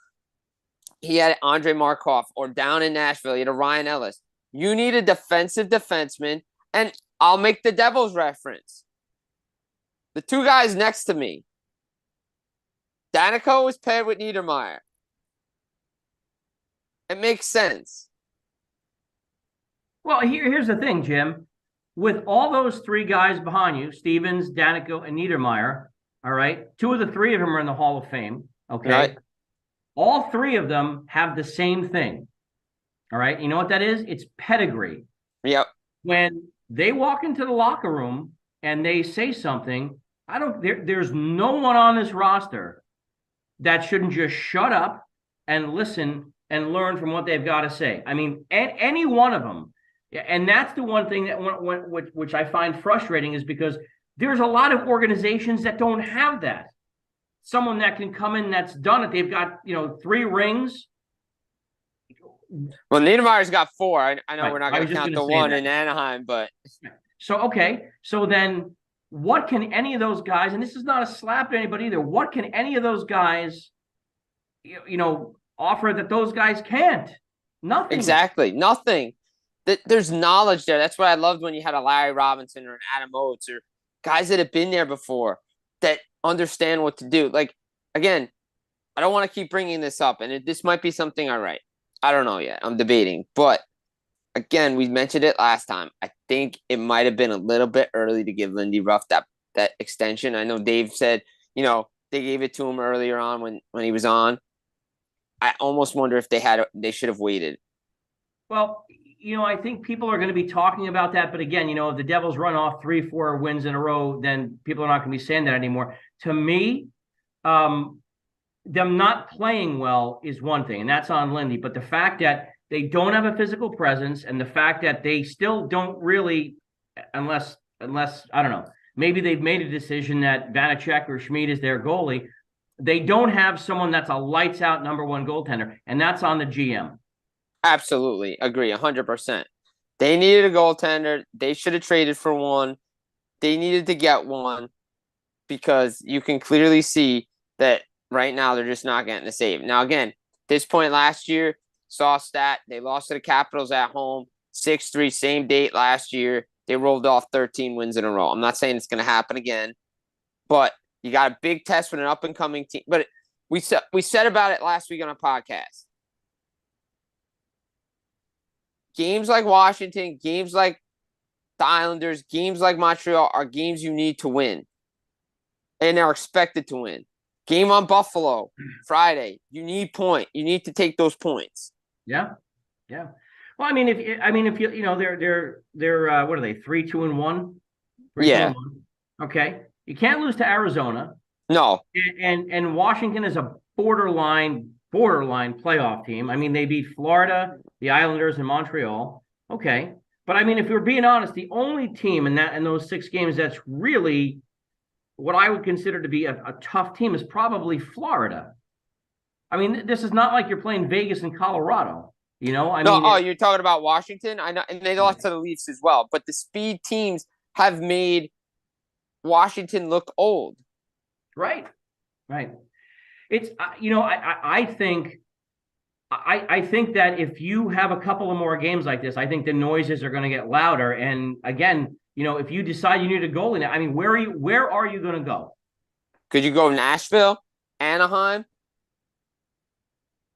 He had Andre Markov, or down in Nashville, he had a Ryan Ellis. You need a defensive defenseman, and I'll make the Devils reference. The two guys next to me, Danico was paired with Niedermeyer. It makes sense. Well, here's the thing, Jim. With all those three guys behind you, Stevens, Danico, and Niedermeyer, all right, two of the three of them are in the Hall of Fame, okay? Right. All three of them have the same thing. All right. You know what that is? It's pedigree. Yep. When they walk into the locker room and they say something, there's no one on this roster that shouldn't just shut up and listen and learn from what they've got to say. I mean, any one of them. And that's the one thing that which I find frustrating is because there's a lot of organizations that don't have that. Someone that can come in that's done it. They've got, you know, 3 rings. Well, Niedermeyer's got 4. I know Right. we're not going to count the one that. in Anaheim, but. So, okay. So then what can any of those guys, and this is not a slap to anybody either, what can any of those guys, you know, offer that those guys can't? Nothing. Exactly. Nothing. There's knowledge there. That's what I loved when you had a Larry Robinson or an Adam Oates or guys that have been there before that understand what to do. Like, again, I don't want to keep bringing this up, and this might be something I write. I don't know yet. I'm debating. But, again, we mentioned it last time. I think it might have been a little bit early to give Lindy Ruff that extension. I know Dave said, you know, they gave it to him earlier on when he was on. I almost wonder if they should have waited. Well, you know, I think people are going to be talking about that. But again, you know, if the Devils run off 3-4 wins in a row, then people are not going to be saying that anymore. To me, them not playing well is one thing, and that's on Lindy. But the fact that they don't have a physical presence and the fact that they still don't really, unless I don't know, maybe they've made a decision that Vanacek or Schmid is their goalie. They don't have someone that's a lights out number 1 goaltender, and that's on the GM. Absolutely. Agree 100%. They needed a goaltender. They should have traded for one. They needed to get one because you can clearly see that right now they're just not getting the save. Now, again, this point last year, saw a stat. They lost to the Capitals at home, 6-3, same date last year. They rolled off 13 wins in a row. I'm not saying it's going to happen again, but you got a big test with an up-and-coming team. But we said about it last week on a podcast. Games like Washington, games like the Islanders, games like Montreal are games you need to win and are expected to win. Game on Buffalo Friday, you need point. You need to take those points. Yeah. Yeah. Well, if you know, they're what are they? 3-2-1, 3-2 Yeah. and 1. Okay. You can't lose to Arizona. No. And Washington is a borderline playoff team. I mean, they beat Florida, the Islanders, and Montreal. Okay. But I mean, if we're being honest, the only team in those 6 games that's really what I would consider to be a tough team is probably Florida. I mean, this is not like you're playing Vegas and Colorado. No, oh, you're talking about Washington? I know, and they lost to the Leafs as well. But the speed teams have made Washington look old. Right. It's I think that if you have a couple of more games like this, I think the noises are going to get louder. And again, if you decide you need a goalie now, I mean, where are you going to go? Could you go Nashville, Anaheim?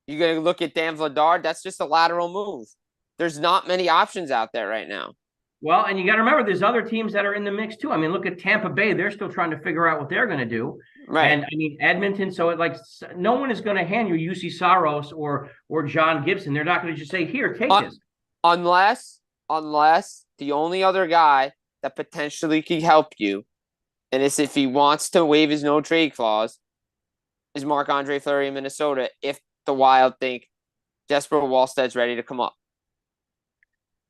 You're going to look at Dan Vladar? That's just a lateral move. There's not many options out there right now. Well, and you got to remember, there's other teams that are in the mix too. I mean, look at Tampa Bay; they're still trying to figure out what they're going to do. Right. And I mean, Edmonton. So no one is going to hand you UC Saros or John Gibson. They're not going to just say, "Here, take this." Unless the only other guy that potentially could help you, and it's if he wants to waive his no trade clause, is Marc-Andre Fleury in Minnesota. If the Wild think Jesper Wallsted's ready to come up.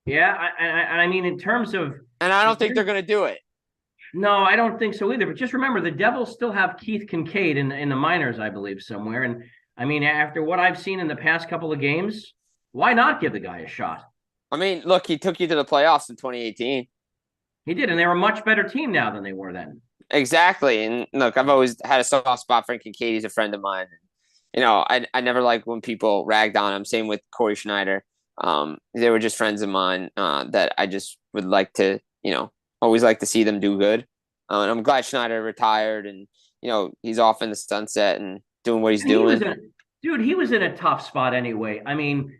Yeah, I mean, in terms of... And I don't think they're going to do it. No, I don't think so either. But just remember, the Devils still have Keith Kincaid in the minors, I believe, somewhere. And, I mean, after what I've seen in the past couple of games, why not give the guy a shot? I mean, look, he took you to the playoffs in 2018. He did, and they're a much better team now than they were then. Exactly. And, look, I've always had a soft spot for Kincaid. He's a friend of mine. I never liked when people ragged on him. Same with Corey Schneider. They were just friends of mine that I just would like to, always like to see them do good. And I'm glad retired and, he's off in the sunset and doing what he's doing. He was in a tough spot anyway. I mean,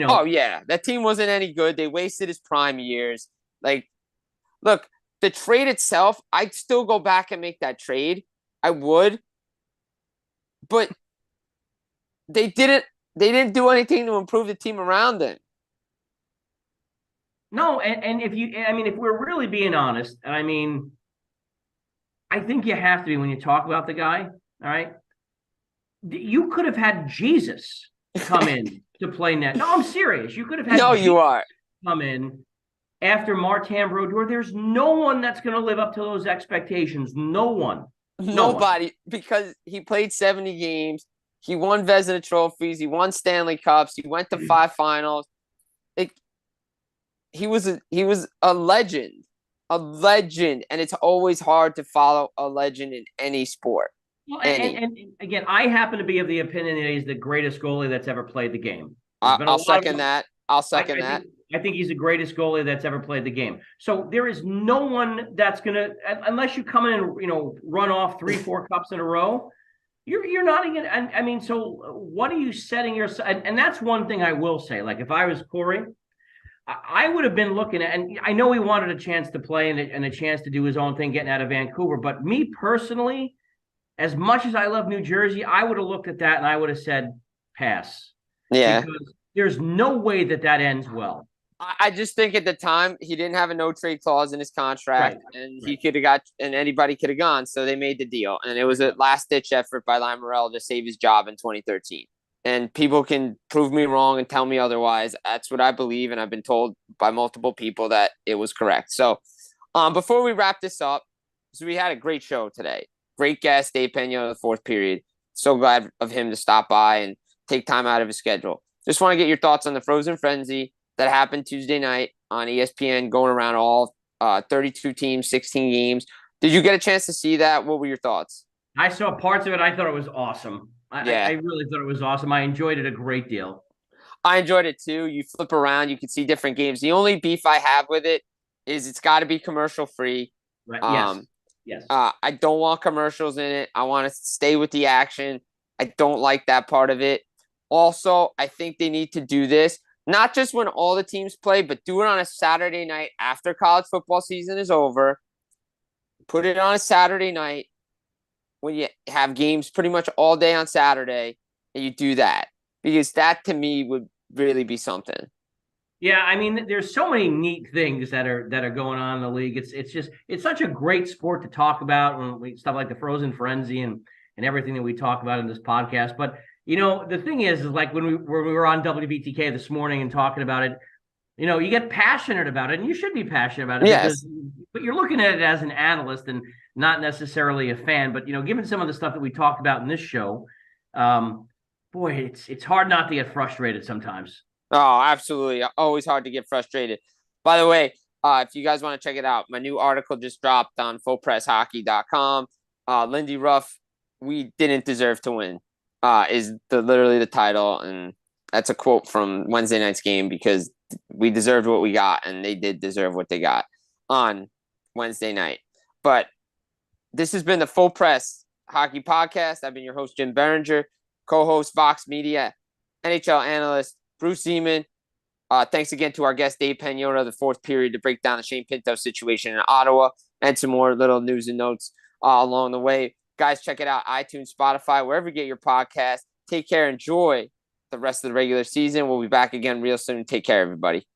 Oh, yeah. That team wasn't any good. They wasted his prime years. Like, look, the trade itself, I'd still go back and make that trade. I would. But they didn't do anything to improve the team around them. No, and if we're really being honest, I mean, I think you have to be when you talk about the guy, all right? You could have had Jesus come in to play net. No, I'm serious. You could have had Jesus you are. Come in after Martin Brodeur. There's no one that's going to live up to those expectations. No one. Nobody, because he played 70 games. He won Vezina trophies. He won Stanley Cups. He went to 5 finals. He was a legend, and it's always hard to follow a legend in any sport. Well, and again, I happen to be of the opinion that he's the greatest goalie that's ever played the game. I'll second that. I think he's the greatest goalie that's ever played the game. So there is no one that's gonna, unless you come in and run off 3-4 cups in a row. You're not even. I mean, so what are you setting yourself? And that's one thing I will say. Like, if I was Corey, I would have been looking at, and I know he wanted a chance to play and a chance to do his own thing getting out of Vancouver. But me personally, as much as I love New Jersey, I would have looked at that and I would have said pass. Yeah. Because there's no way that ends well. I just think at the time he didn't have a no trade clause in his contract, and he could have got, and anybody could have gone. So they made the deal, and it was a last ditch effort by Lyle Morel to save his job in 2013. And people can prove me wrong and tell me otherwise. That's what I believe, and I've been told by multiple people that it was correct. So, before we wrap this up, so we had a great show today. Great guest, Dave Pagnotta in the 4th period. So glad of him to stop by and take time out of his schedule. Just want to get your thoughts on the Frozen Frenzy that happened Tuesday night on ESPN, going around all 32 teams, 16 games. Did you get a chance to see that? What were your thoughts? I saw parts of it. I thought it was awesome. I really thought it was awesome. I enjoyed it a great deal. I enjoyed it too. You flip around, you can see different games. The only beef I have with it is it's got to be commercial free. Right. Yes. I don't want commercials in it. I want to stay with the action. I don't like that part of it. Also, I think they need to do this, not just when all the teams play, but do it on a Saturday night after college football season is over. Put it on a Saturday night when you have games pretty much all day on Saturday, and you do that. Because that, to me, would really be something. Yeah, I mean, there's so many neat things that are going on in the league. It's such a great sport to talk about when we stuff like the Frozen Frenzy and everything that we talk about in this podcast. But the thing is like when we were on WBTK this morning and talking about it, you get passionate about it, and you should be passionate about it Yes. but you're looking at it as an analyst and not necessarily a fan. But given some of the stuff that we talked about in this show, boy, it's hard not to get frustrated sometimes. Oh, absolutely. Always hard to get frustrated. By the way, if you guys want to check it out, my new article just dropped on fullpresshockey.com. Lindy Ruff, we didn't deserve to win, is literally the title. And that's a quote from Wednesday night's game because we deserved what we got, and they did deserve what they got on Wednesday night. But this has been the Full Press Hockey Podcast. I've been your host, Jim Berenger, co-host Vox Media, NHL analyst Bruce Seaman. Thanks again to our guest, Dave Pagnotta, the fourth period, to break down the Shane Pinto situation in Ottawa and some more little news and notes along the way. Guys, check it out, iTunes, Spotify, wherever you get your podcast. Take care. Enjoy the rest of the regular season. We'll be back again real soon. Take care, everybody.